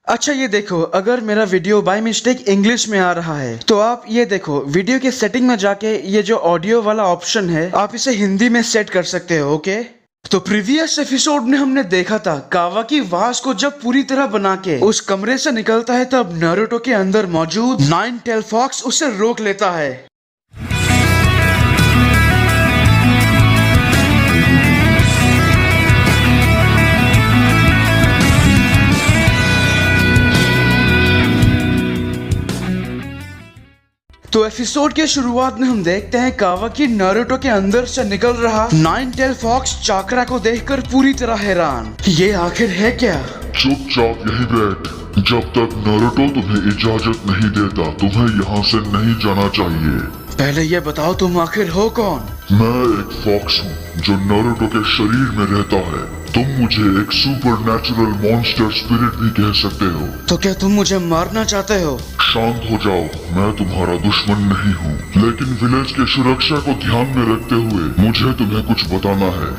अच्छा ये देखो, अगर मेरा वीडियो बाय मिस्टेक इंग्लिश में आ रहा है तो आप ये देखो, वीडियो के सेटिंग में जाके ये जो ऑडियो वाला ऑप्शन है आप इसे हिंदी में सेट कर सकते हो। ओके, तो प्रीवियस एपिसोड में हमने देखा था कावाकी वास को जब पूरी तरह बना के उस कमरे से निकलता है तब नारुतो के अंदर मौजूद नाइन टेल फॉक्स उसे रोक लेता है। तो एपिसोड के शुरुआत में हम देखते हैं कावाकी नारुतो के अंदर से निकल रहा नाइन टेल फॉक्स चाकरा को देखकर पूरी तरह हैरान। ये आखिर है क्या? चुपचाप यहीं बैठ। जब तक नारुतो तुम्हें इजाजत नहीं देता तुम्हें यहाँ से नहीं जाना चाहिए। पहले ये बताओ तुम आखिर हो कौन? मैं एक फॉक्स हूँ जो नारुतो के शरीर में रहता है। तुम मुझे एक सुपरनैचुरल मॉन्स्टर स्पिरिट भी कह सकते हो। तो क्या तुम मुझे मारना चाहते हो? शांत हो जाओ, मैं तुम्हारा दुश्मन नहीं हूँ, लेकिन विलेज की सुरक्षा को ध्यान में रखते हुए मुझे तुम्हें कुछ बताना है।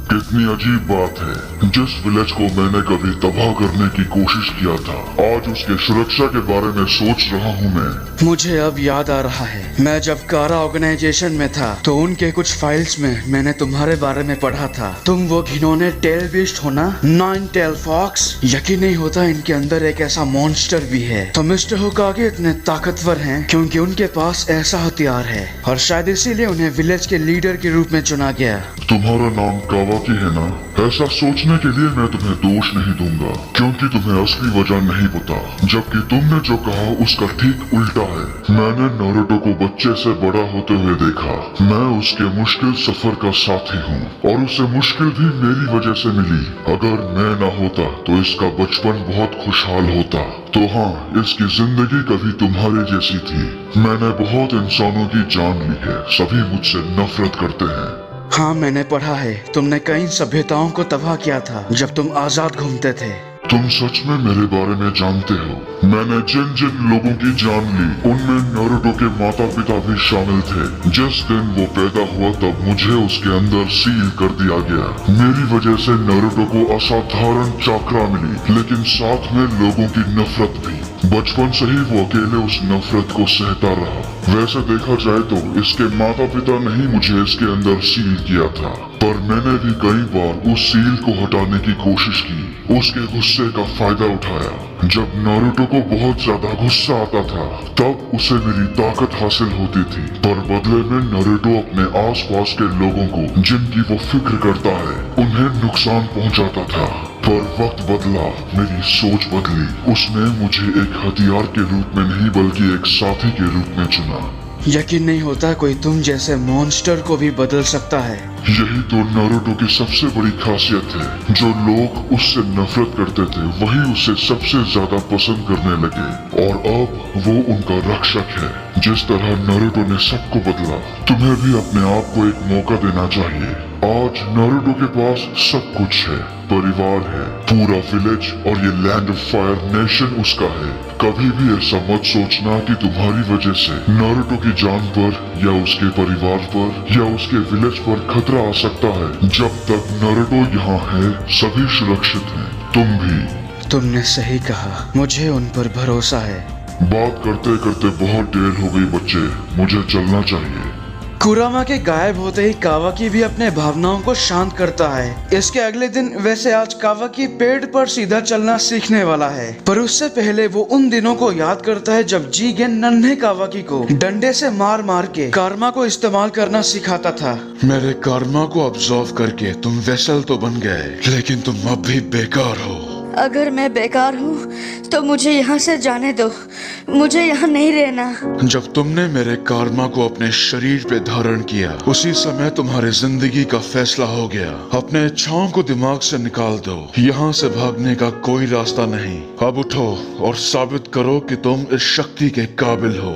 कितनी अजीब बात है, जिस विलेज को मैंने कभी तबाह करने की कोशिश किया था आज उसके सुरक्षा के बारे में सोच रहा हूँ मैं। मुझे अब याद आ रहा है, मैं जब कारा ऑर्गेनाइजेशन में था तो उनके कुछ फाइल्स में मैंने तुम्हारे बारे में पढ़ा था। तुम वो घिनौने टेल बीस्ट हो ना, नाइन टेल फॉक्स। यकीन नहीं होता इनके अंदर एक ऐसा मॉन्स्टर भी है। तो मिस्टर होकागे इतने ताकतवर हैं क्योंकि उनके पास ऐसा हथियार है और शायद इसीलिए उन्हें विलेज के लीडर के रूप में चुना गया। तुम्हारा नाम कावाकी है ना? ऐसा सोचने के लिए मैं तुम्हें दोष नहीं दूंगा क्योंकि तुम्हें असली वजह नहीं पता, जबकि तुमने जो कहा उसका ठीक उल्टा है। मैंने नारुतो को बच्चे से बड़ा होते हुए देखा। मैं उसके मुश्किल सफर का साथी हूँ और उसे मुश्किल भी मेरी वजह से मिली। अगर मैं न होता तो इसका बचपन बहुत खुशहाल होता। तो हाँ, इसकी जिंदगी कभी तुम्हारे जैसी थी। मैंने बहुत इंसानों की जान ली है, सभी मुझसे नफरत करते हैं। हाँ मैंने पढ़ा है, तुमने कई सभ्यताओं को तबाह किया था जब तुम आजाद घूमते थे। तुम सच में मेरे बारे में जानते हो? मैंने जिन जिन लोगों की जान ली उनमें नारुतो के माता पिता भी शामिल थे। जिस दिन वो पैदा हुआ तब मुझे उसके अंदर सील कर दिया गया। मेरी वजह से नारुतो को असाधारण चाकरा मिली, लेकिन साथ में लोगों की नफरत भी। बचपन से ही वो अकेले उस नफरत को सहता रहा। वैसे देखा जाए तो इसके माता पिता ने ही मुझे इसके अंदर सील किया था, पर मैंने भी कई बार उस सील को हटाने की कोशिश की, उसके गुस्से का फायदा उठाया। जब नारुतो को बहुत ज्यादा गुस्सा आता था तब उसे मेरी ताकत हासिल होती थी, पर बदले में नारुतो अपने आसपास के लोगों को जिनकी वो फिक्र करता है उन्हें नुकसान पहुंचाता था। पर वक्त बदला, मेरी सोच बदली। उसने मुझे एक हथियार के रूप में नहीं बल्कि एक साथी के रूप में चुना। यकीन नहीं होता कोई तुम जैसे मॉन्स्टर को भी बदल सकता है। यही तो नारुतो की सबसे बड़ी खासियत है। जो लोग उससे नफरत करते थे वही उसे सबसे ज्यादा पसंद करने लगे और अब वो उनका रक्षक है। जिस तरह नारुतो ने सबको बदला, तुम्हें भी अपने आप को एक मौका देना चाहिए। आज नारुतो के पास सब कुछ है, परिवार है, पूरा विलेज और ये लैंड ऑफ फायर नेशन उसका है। कभी भी ऐसा मत सोचना कि तुम्हारी वजह से नारुतो की जान पर या उसके परिवार पर या उसके विलेज पर खतरा आ सकता है। जब तक नारुतो यहाँ है सभी सुरक्षित हैं, तुम भी। तुमने सही कहा, मुझे उन पर भरोसा है। बात करते करते बहुत देर हो गई बच्चे, मुझे चलना चाहिए। कुरामा के गायब होते ही कावाकी भी अपने भावनाओं को शांत करता है। इसके अगले दिन वैसे आज कावाकी पेड़ पर सीधा चलना सीखने वाला है, पर उससे पहले वो उन दिनों को याद करता है जब जीगेन नन्हे कावाकी को डंडे से मार मार के कर्मा को इस्तेमाल करना सिखाता था। मेरे कर्मा को ऑब्जर्व करके तुम वेसल तो बन गए, लेकिन तुम अब भी बेकार हो। अगर मैं बेकार हूँ तो मुझे यहाँ से जाने दो, मुझे यहाँ नहीं रहना। जब तुमने मेरे कर्मा को अपने शरीर पे धारण किया उसी समय तुम्हारी जिंदगी का फैसला हो गया। अपने इच्छाओं को दिमाग से निकाल दो, यहाँ से भागने का कोई रास्ता नहीं। अब उठो और साबित करो कि तुम इस शक्ति के काबिल हो।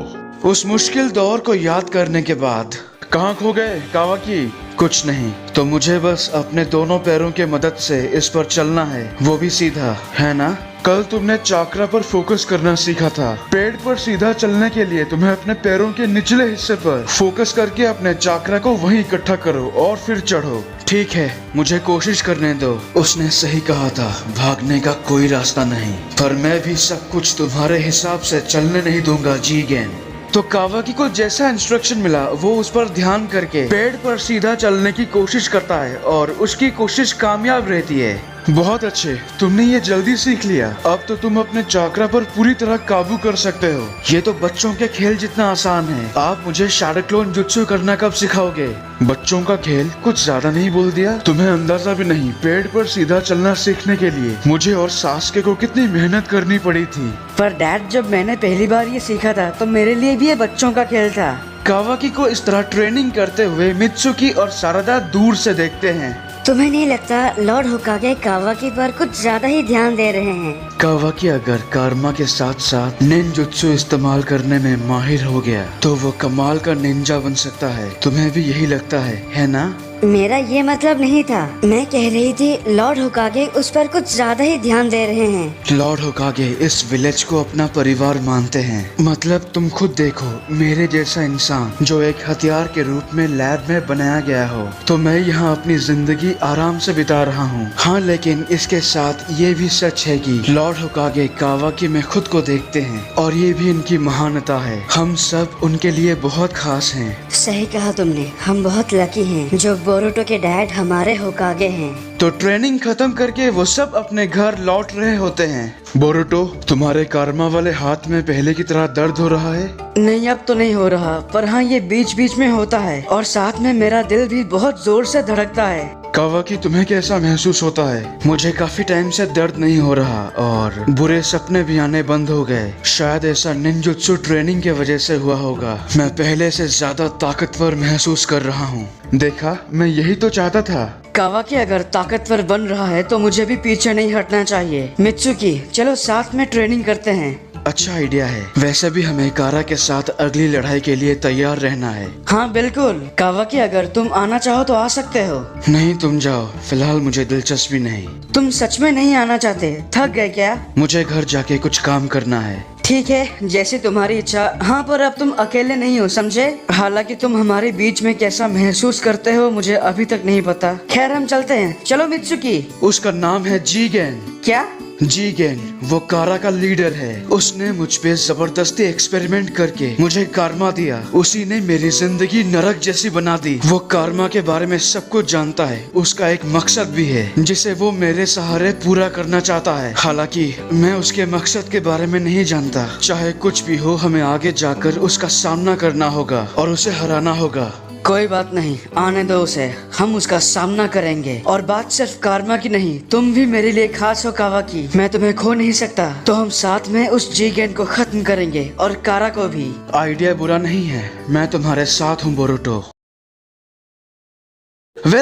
उस मुश्किल दौर को याद करने के बाद कहाँ खो गए कावाकी? कुछ नहीं, तो मुझे बस अपने दोनों पैरों के मदद से इस पर चलना है, वो भी सीधा, है ना? कल तुमने चाक्रा पर फोकस करना सीखा था। पेड़ पर सीधा चलने के लिए तुम्हें अपने पैरों के निचले हिस्से पर फोकस करके अपने चाक्रा को वहीं इकट्ठा करो और फिर चढ़ो। ठीक है, मुझे कोशिश करने दो। उसने सही कहा था, भागने का कोई रास्ता नहीं, पर मैं भी सब कुछ तुम्हारे हिसाब से चलने नहीं दूंगा जीगेन। तो कावाकी को जैसा इंस्ट्रक्शन मिला वो उस पर ध्यान करके पेड़ पर सीधा चलने की कोशिश करता है और उसकी कोशिश कामयाब रहती है। बहुत अच्छे, तुमने ये जल्दी सीख लिया। अब तो तुम अपने चाक्रा पर पूरी तरह काबू कर सकते हो। ये तो बच्चों के खेल जितना आसान है। आप मुझे शैडो क्लोन जुत्सु करना कब सिखाओगे? बच्चों का खेल? कुछ ज्यादा नहीं बोल दिया? तुम्हें अंदाजा भी नहीं, पेड़ पर सीधा चलना सीखने के लिए मुझे और सास्के को कितनी मेहनत करनी पड़ी थी। पर डैड, जब मैंने पहली बार ये सीखा था तो मेरे लिए भी ये बच्चों का खेल था। कावाकी को इस तरह ट्रेनिंग करते हुए मित्सुकी और सारदा दूर से देखते हैं। तुम्हें नहीं लगता लॉर्ड होकागे कावाकी पर कुछ ज्यादा ही ध्यान दे रहे हैं? कावाकी अगर कर्मा के साथ साथ निंजुत्सु इस्तेमाल करने में माहिर हो गया तो वो कमाल का निंजा बन सकता है। तुम्हें भी यही लगता है ना? मेरा ये मतलब नहीं था। मैं कह रही थी लॉर्ड होकागे उस पर कुछ ज्यादा ही ध्यान दे रहे हैं। लॉर्ड होकागे इस विलेज को अपना परिवार मानते हैं। मतलब तुम खुद देखो, मेरे जैसा इंसान जो एक हथियार के रूप में लैब में बनाया गया हो, तो मैं यहाँ अपनी जिंदगी आराम से बिता रहा हूँ। हाँ, लेकिन इसके साथ ये भी सच है कि लॉर्ड होकागे कावाकी में खुद को देखते हैं और ये भी इनकी महानता है। हम सब उनके लिए बहुत खास हैं। सही कहा तुमने, हम बहुत लकी हैं जो बोरुतो के डैड हमारे होकागे हैं। तो ट्रेनिंग खत्म करके वो सब अपने घर लौट रहे होते हैं। बोरुतो, तुम्हारे कर्मा वाले हाथ में पहले की तरह दर्द हो रहा है? नहीं, अब तो नहीं हो रहा, पर हाँ ये बीच बीच में होता है और साथ में मेरा दिल भी बहुत जोर से धड़कता है। कावाकी, तुम्हें कैसा महसूस होता है? मुझे काफी टाइम से दर्द नहीं हो रहा और बुरे सपने भी आने बंद हो गए। शायद ऐसा निंजुत्सु ट्रेनिंग के वजह से हुआ होगा। मैं पहले से ज्यादा ताकतवर महसूस कर रहा हूँ। देखा, मैं यही तो चाहता था। कावाकी अगर ताकतवर बन रहा है तो मुझे भी पीछे नहीं हटना चाहिए। मित्सुकी, चलो साथ में ट्रेनिंग करते हैं। अच्छा आइडिया है। वैसे भी हमें कारा के साथ अगली लड़ाई के लिए तैयार रहना है। हाँ बिल्कुल। कावाकी, अगर तुम आना चाहो तो आ सकते हो। नहीं, तुम जाओ, फिलहाल मुझे दिलचस्पी नहीं। तुम सच में नहीं आना चाहते? थक गए क्या? मुझे घर जाके कुछ काम करना है। ठीक है, जैसे तुम्हारी इच्छा। हाँ, पर अब तुम अकेले नहीं हो, समझे? हालांकि तुम हमारे बीच में कैसा महसूस करते हो मुझे अभी तक नहीं पता। खैर, हम चलते हैं। चलो मित्सुकी। उसका नाम है जीगेन। क्या? जीगेन वो कारा का लीडर है। उसने मुझ पे जबरदस्ती एक्सपेरिमेंट करके मुझे कारमा दिया। उसी ने मेरी जिंदगी नरक जैसी बना दी। वो कारमा के बारे में सब कुछ जानता है। उसका एक मकसद भी है जिसे वो मेरे सहारे पूरा करना चाहता है। हालांकि मैं उसके मकसद के बारे में नहीं जानता। चाहे कुछ भी हो, हमें आगे जाकर उसका सामना करना होगा और उसे हराना होगा। कोई बात नहीं, आने दो उसे, हम उसका सामना करेंगे। और बात सिर्फ कारमा की नहीं, तुम भी मेरे लिए खास हो कावाकी। मैं तुम्हें खो नहीं सकता, तो हम साथ में उस जीगेन को खत्म करेंगे और कारा को भी। आइडिया बुरा नहीं है, मैं तुम्हारे साथ हूँ बोरुतो।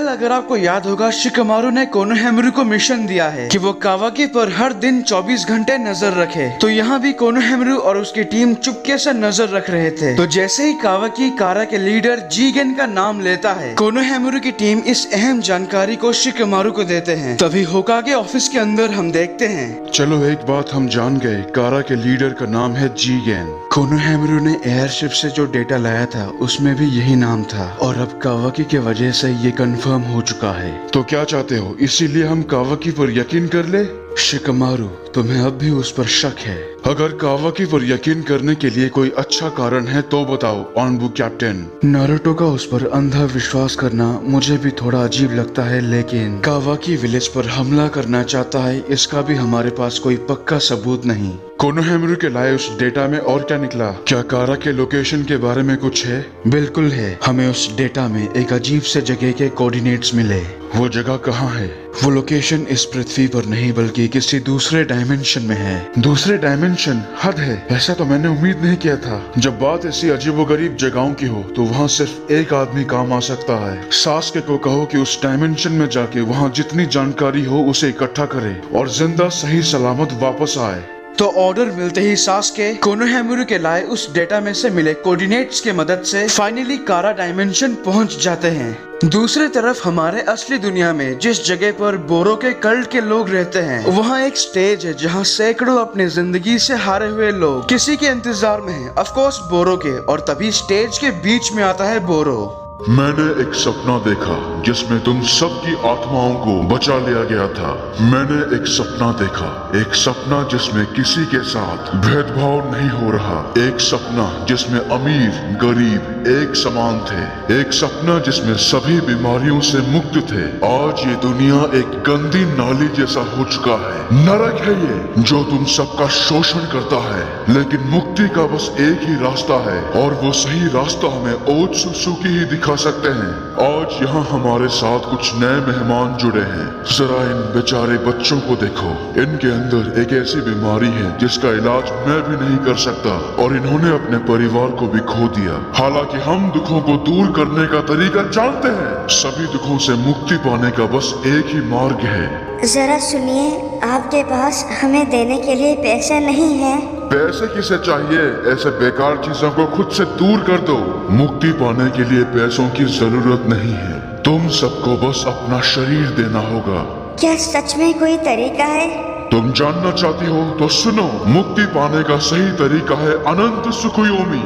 अगर आपको याद होगा, शिकमारू ने कोनोहामारू को मिशन दिया है कि वो कावाकी पर हर दिन 24 घंटे नजर रखे। तो यहाँ भी कोनोहामारू और उसकी टीम चुपके से नजर रख रहे थे। तो जैसे ही कावाकी कारा के लीडर जीगेन का नाम लेता है, कोनोहामारू की टीम इस अहम जानकारी को शिकमारू को देते हैं। तभी होकागे ऑफिस के अंदर हम देखते हैं। चलो, एक बात हम जान गए, कारा के लीडर का नाम है जीगेन। कोनोहामारू ने एयरशिप से जो डेटा लाया था उसमें भी यही नाम था और अब कावाकी के वजह से ये कंफर्म हो चुका है। तो क्या चाहते हो, इसीलिए हम कावाकी पर यकीन कर ले? शिकमारू, तुम्हें अब भी उस पर शक है? अगर कावाकी पर यकीन करने के लिए कोई अच्छा कारण है तो बताओ ऑनबू कैप्टन। नारुतो का उस पर अंधा विश्वास करना मुझे भी थोड़ा अजीब लगता है, लेकिन कावाकी विलेज पर हमला करना चाहता है, इसका भी हमारे पास कोई पक्का सबूत नहीं। कोनोहामारू के लाए उस डेटा में और क्या निकला? क्या कारा के लोकेशन के बारे में कुछ है? बिल्कुल है। हमें उस डेटा में एक अजीब से जगह के कोऑर्डिनेट्स मिले। वो जगह कहाँ है? वो लोकेशन इस पृथ्वी पर नहीं बल्कि किसी दूसरे डायमेंशन में है। दूसरे डायमेंशन? हद है, ऐसा तो मैंने उम्मीद नहीं किया था। जब बात ऐसी अजीबोगरीब जगहों की हो तो वहाँ सिर्फ एक आदमी काम आ सकता है। सास्के को कहो कि उस डायमेंशन में जाके वहाँ जितनी जानकारी हो उसे इकट्ठा करे और जिंदा सही सलामत वापस आए। तो ऑर्डर मिलते ही सास्के कोनोहामारू के लाए उस डेटा में से मिले कोऑर्डिनेट्स के मदद से फाइनली कारा डायमेंशन पहुंच जाते हैं। दूसरी तरफ हमारे असली दुनिया में जिस जगह पर बोरो के कल्ट के लोग रहते हैं, वहाँ एक स्टेज है जहाँ सैकड़ों अपनी जिंदगी से हारे हुए लोग किसी के इंतजार में हैं, ऑफ कोर्स बोरो के। और तभी स्टेज के बीच में आता है बोरो। मैंने एक सपना देखा जिसमें तुम सबकी आत्माओं को बचा लिया गया था। मैंने एक सपना देखा, एक सपना जिसमें किसी के साथ भेदभाव नहीं हो रहा, एक सपना जिसमें अमीर गरीब एक समान थे, एक सपना जिसमें सभी बीमारियों से मुक्त थे। आज ये दुनिया एक गंदी नाली जैसा हो चुका है, नरक है ये जो तुम सबका शोषण करता है। लेकिन मुक्ति का बस एक ही रास्ता है और वो सही रास्ता हमें ओत्सुकी ही दिखा सकते हैं। आज यहाँ हमारे साथ कुछ नए मेहमान जुड़े हैं। जरा इन बेचारे बच्चों को देखो, इनके अंदर एक ऐसी बीमारी है जिसका इलाज मैं भी नहीं कर सकता और इन्होंने अपने परिवार को भी खो दिया। हालांकि हम दुखों को दूर करने का तरीका जानते हैं, सभी दुखों से मुक्ति पाने का बस एक ही मार्ग है। जरा सुनिए, आपके पास हमें देने के लिए पैसे नहीं है। पैसे किसे चाहिए? ऐसे बेकार चीजों को खुद से दूर कर दो। मुक्ति पाने के लिए पैसों की जरूरत नहीं है, तुम सबको बस अपना शरीर देना होगा। क्या सच में कोई तरीका है? तुम जानना चाहती हो तो सुनो, मुक्ति पाने का सही तरीका है अनंत सुखयोमी।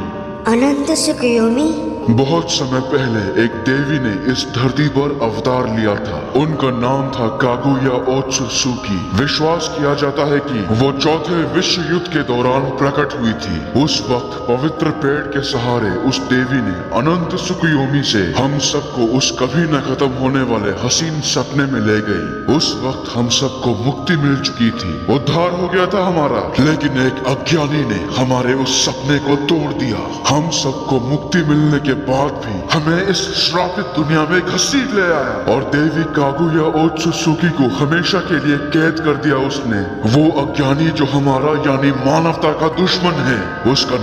अनंत सुखयोमी? बहुत समय पहले एक देवी ने इस धरती पर अवतार लिया था। उनका नाम था कागुया ओत्सुकी। विश्वास किया जाता है कि वो चौथे विश्व युद्ध के दौरान प्रकट हुई थी। उस वक्त पवित्र पेड़ के सहारे उस देवी ने अनंत सुखयोमी से हम सबको उस कभी न खत्म होने वाले हसीन सपने में ले गई। उस वक्त हम सबको मुक्ति मिल चुकी थी, उद्धार हो गया था हमारा। लेकिन एक अज्ञानी ने हमारे उस सपने को तोड़ दिया। हम सबको मुक्ति मिलने के बाद भी हमें इस श्रापित दुनिया में घसीट ले आया और देवी कागुया ओत्सुकी को हमेशा के लिए कैद कर दिया उसने। वो अज्ञानी जो हमारा यानी मानवता का दुश्मन है, उसका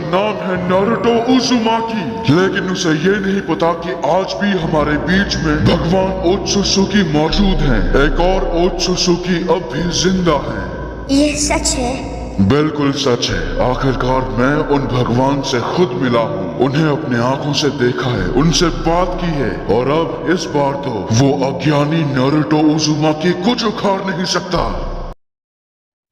नाम है नारुतो उज़ुमाकी। लेकिन उसे ये नहीं पता कि आज भी हमारे बीच में भगवान ओत्सुकी मौजूद हैं। एक और ओत्सुकी अब भी जिंदा है। ये सच है? बिल्कुल सच है। आखिरकार मैं उन भगवान से खुद मिला हूँ, उन्हें अपने आंखों से देखा है, उनसे बात की है और अब इस बार तो वो अज्ञानी नारुतो उज़ुमाकी कुछ उखाड़ नहीं सकता।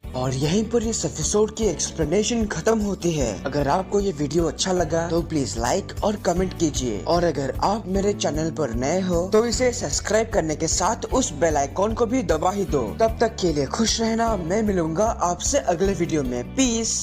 और यहीं पर इस एपिसोड की एक्सप्लेनेशन खत्म होती है। अगर आपको ये वीडियो अच्छा लगा तो प्लीज लाइक और कमेंट कीजिए, और अगर आप मेरे चैनल पर नए हो तो इसे सब्सक्राइब करने के साथ उस बेल आइकॉन को भी दबा ही दो। तब तक के लिए खुश रहना, मैं मिलूंगा आपसे अगले वीडियो में। पीस।